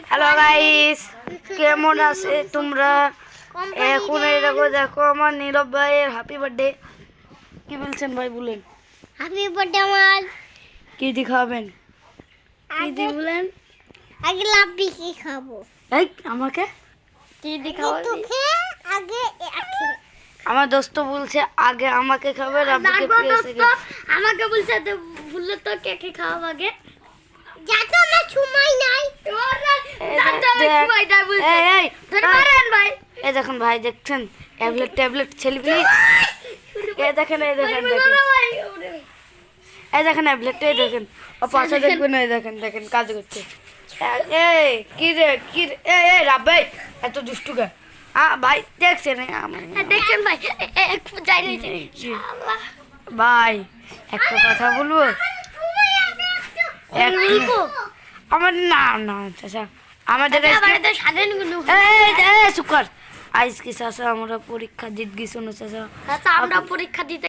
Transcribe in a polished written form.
Hello guys, কেমন আছে তোমরা? এখন এই দেখো আমার নীরব ভাইয়ের হ্যাপি বার্থডে। কি বলছেন ভাই, বলেন। হ্যাপি বার্থডে আমার। কি দি খাবেন? কি দি বলেন? আগে লাপি কি খাবো? এই আমাকে কি দি খাবো? তোকে আগে আমার দোস্ত বলছে আগে আমাকে খাবে, রাব্বিকে প্রেসে আমাকে বলছে তো বললো তো কে কে খাওয়া আগে। যাতো না সময় নাই। এই দেখুন ভাই, দেখছেন ট্যাবলেট ছেলেপিলি। এই দেখেন এই দেখেন দেখেন ও পাশে দেখবেন। এই দেখেন কাজ করছে। এই কি রে এই রাব্বাই এত দুষ্টু কে? ভাই দেখছেন দেখছেন ভাই যাই ভাই একটা কথা বলবো। আমার না চাচা, আমাদের শুকর আজকে চাচা আমরা পরীক্ষা দিতে গেছি না চাচা। আমরা পরীক্ষা দিতে